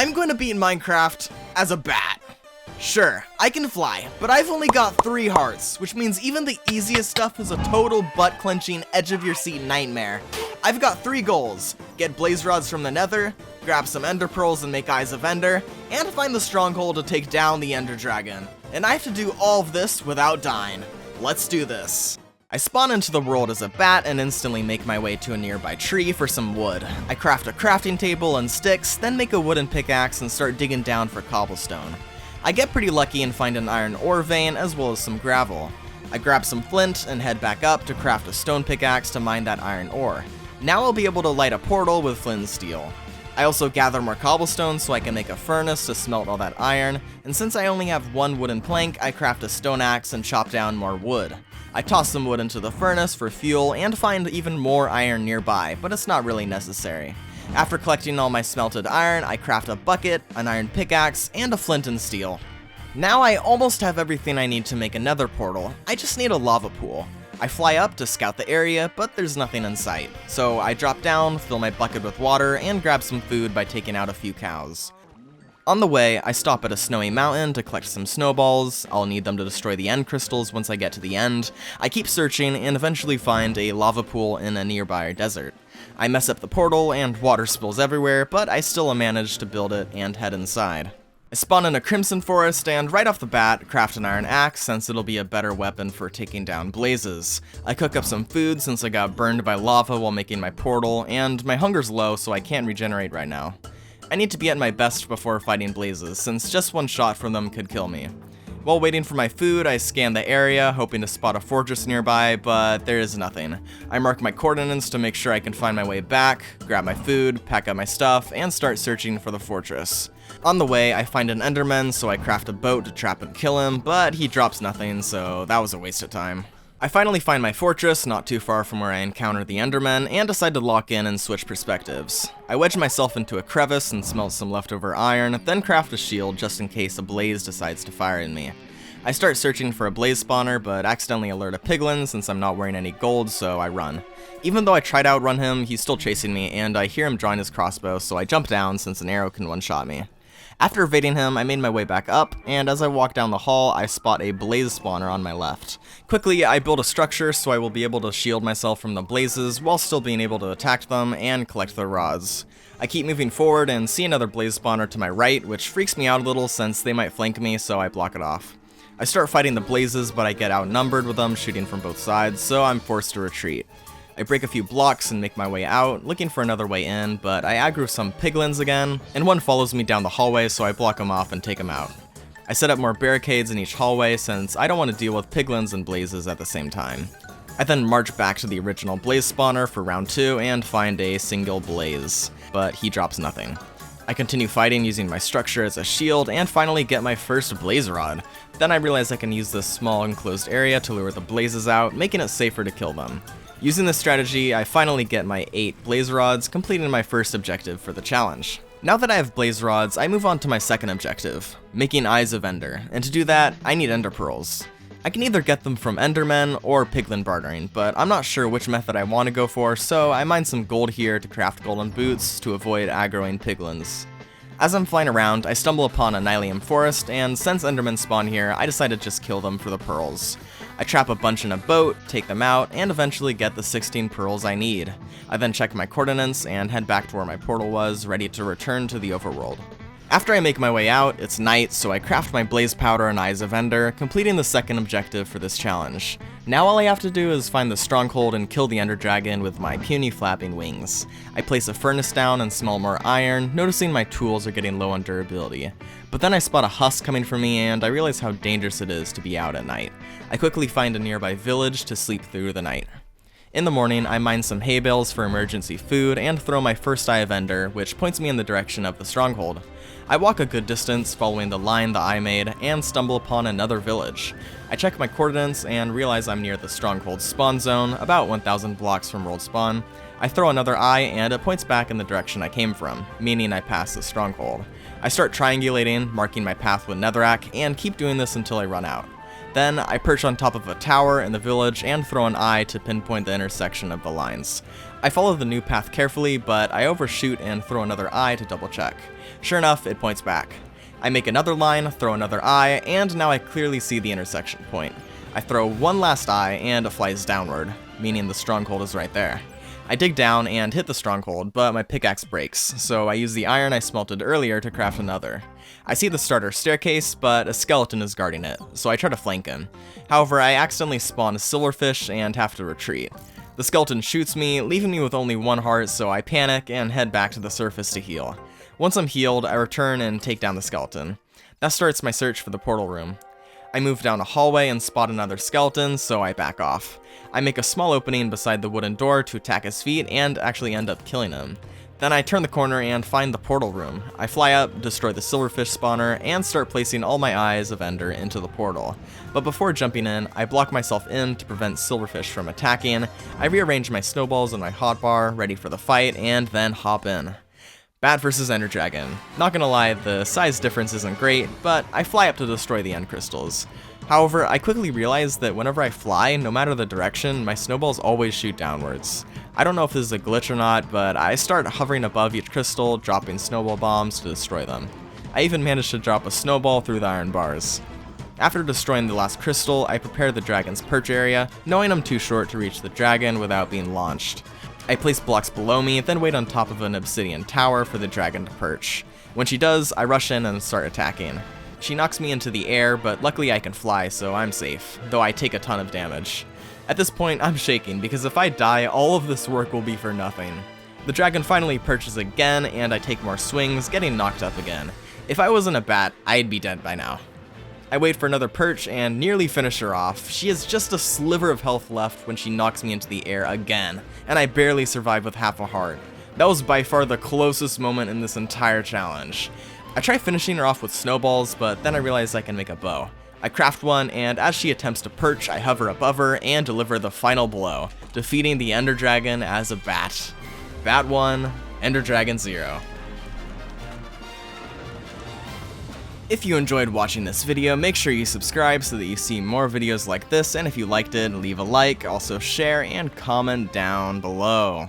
I'm going to beat Minecraft as a bat. Sure, I can fly, but I've only got 3 hearts, which means even the easiest stuff is a total butt-clenching, edge-of-your-seat nightmare. I've got 3 goals: get blaze rods from the nether, grab some ender pearls and make Eyes of Ender, and find the stronghold to take down the ender dragon. And I have to do all of this without dying. Let's do this. I spawn into the world as a bat and instantly make my way to a nearby tree for some wood. I craft a crafting table and sticks, then make a wooden pickaxe and start digging down for cobblestone. I get pretty lucky and find an iron ore vein as well as some gravel. I grab some flint and head back up to craft a stone pickaxe to mine that iron ore. Now I'll be able to light a portal with flint and steel. I also gather more cobblestone so I can make a furnace to smelt all that iron, and since I only have 1 wooden plank, I craft a stone axe and chop down more wood. I toss some wood into the furnace for fuel and find even more iron nearby, but it's not really necessary. After collecting all my smelted iron, I craft a bucket, an iron pickaxe, and a flint and steel. Now I almost have everything I need to make another portal. I just need a lava pool. I fly up to scout the area, but there's nothing in sight. So I drop down, fill my bucket with water, and grab some food by taking out a few cows. On the way, I stop at a snowy mountain to collect some snowballs. I'll need them to destroy the end crystals once I get to the end. I keep searching and eventually find a lava pool in a nearby desert. I mess up the portal and water spills everywhere, but I still manage to build it and head inside. I spawn in a crimson forest and right off the bat craft an iron axe since it'll be a better weapon for taking down blazes. I cook up some food since I got burned by lava while making my portal, and my hunger's low so I can't regenerate right now. I need to be at my best before fighting blazes since just 1 shot from them could kill me. While waiting for my food, I scan the area, hoping to spot a fortress nearby, but there is nothing. I mark my coordinates to make sure I can find my way back, grab my food, pack up my stuff, and start searching for the fortress. On the way, I find an enderman, so I craft a boat to trap and kill him, but he drops nothing, so that was a waste of time. I finally find my fortress, not too far from where I encounter the enderman, and decide to lock in and switch perspectives. I wedge myself into a crevice and smelt some leftover iron, then craft a shield just in case a blaze decides to fire at me. I start searching for a blaze spawner, but accidentally alert a piglin since I'm not wearing any gold, so I run. Even though I try to outrun him, he's still chasing me, and I hear him drawing his crossbow, so I jump down since an arrow can one-shot me. After evading him, I made my way back up, and as I walk down the hall, I spot a blaze spawner on my left. Quickly, I build a structure so I will be able to shield myself from the blazes while still being able to attack them and collect their rods. I keep moving forward and see another blaze spawner to my right, which freaks me out a little since they might flank me, so I block it off. I start fighting the blazes, but I get outnumbered with them shooting from both sides, so I'm forced to retreat. I break a few blocks and make my way out, looking for another way in, but I aggro some piglins again, and one follows me down the hallway so I block him off and take him out. I set up more barricades in each hallway since I don't want to deal with piglins and blazes at the same time. I then march back to the original blaze spawner for round 2 and find a single blaze, but he drops nothing. I continue fighting using my structure as a shield and finally get my first blaze rod. Then I realize I can use this small enclosed area to lure the blazes out, making it safer to kill them. Using this strategy, I finally get my 8 blaze rods, completing my first objective for the challenge. Now that I have blaze rods, I move on to my second objective, making Eyes of Ender, and to do that, I need ender pearls. I can either get them from endermen or piglin bartering, but I'm not sure which method I want to go for, so I mine some gold here to craft golden boots to avoid aggroing piglins. As I'm flying around, I stumble upon a Nylium forest, and since endermen spawn here, I decide to just kill them for the pearls. I trap a bunch in a boat, take them out, and eventually get the 16 pearls I need. I then check my coordinates and head back to where my portal was, ready to return to the overworld. After I make my way out, it's night, so I craft my blaze powder and Eyes of Ender, completing the second objective for this challenge. Now all I have to do is find the stronghold and kill the ender dragon with my puny flapping wings. I place a furnace down and smell more iron, noticing my tools are getting low on durability. But then I spot a husk coming for me and I realize how dangerous it is to be out at night. I quickly find a nearby village to sleep through the night. In the morning, I mine some hay bales for emergency food and throw my first Eye of Ender, which points me in the direction of the stronghold. I walk a good distance following the line the eye made and stumble upon another village. I check my coordinates and realize I'm near the stronghold spawn zone, about 1,000 blocks from world spawn. I throw another eye and it points back in the direction I came from, meaning I pass the stronghold. I start triangulating, marking my path with netherrack, and keep doing this until I run out. Then, I perch on top of a tower in the village and throw an eye to pinpoint the intersection of the lines. I follow the new path carefully, but I overshoot and throw another eye to double check. Sure enough, it points back. I make another line, throw another eye, and now I clearly see the intersection point. I throw one last eye, and it flies downward, meaning the stronghold is right there. I dig down and hit the stronghold, but my pickaxe breaks, so I use the iron I smelted earlier to craft another. I see the starter staircase, but a skeleton is guarding it, so I try to flank him. However, I accidentally spawn a silverfish and have to retreat. The skeleton shoots me, leaving me with only one heart, so I panic and head back to the surface to heal. Once I'm healed, I return and take down the skeleton. That starts my search for the portal room. I move down a hallway and spot another skeleton, so I back off. I make a small opening beside the wooden door to attack his feet and actually end up killing him. Then I turn the corner and find the portal room. I fly up, destroy the silverfish spawner, and start placing all my eyes of Ender into the portal. But before jumping in, I block myself in to prevent silverfish from attacking. I rearrange my snowballs in my hotbar, ready for the fight, and then hop in. Bat vs Ender Dragon. Not gonna lie, the size difference isn't great, but I fly up to destroy the end crystals. However, I quickly realize that whenever I fly, no matter the direction, my snowballs always shoot downwards. I don't know if this is a glitch or not, but I start hovering above each crystal, dropping snowball bombs to destroy them. I even managed to drop a snowball through the iron bars. After destroying the last crystal, I prepare the dragon's perch area, knowing I'm too short to reach the dragon without being launched. I place blocks below me, then wait on top of an obsidian tower for the dragon to perch. When she does, I rush in and start attacking. She knocks me into the air, but luckily I can fly, so I'm safe, though I take a ton of damage. At this point, I'm shaking, because if I die, all of this work will be for nothing. The dragon finally perches again, and I take more swings, getting knocked up again. If I wasn't a bat, I'd be dead by now. I wait for another perch and nearly finish her off. She has just a sliver of health left when she knocks me into the air again, and I barely survive with half a heart. That was by far the closest moment in this entire challenge. I try finishing her off with snowballs, but then I realize I can make a bow. I craft one, and as she attempts to perch, I hover above her and deliver the final blow, defeating the Ender Dragon as a bat. Bat 1, Ender Dragon 0. If you enjoyed watching this video, make sure you subscribe so that you see more videos like this, and if you liked it, leave a like, also share, and comment down below.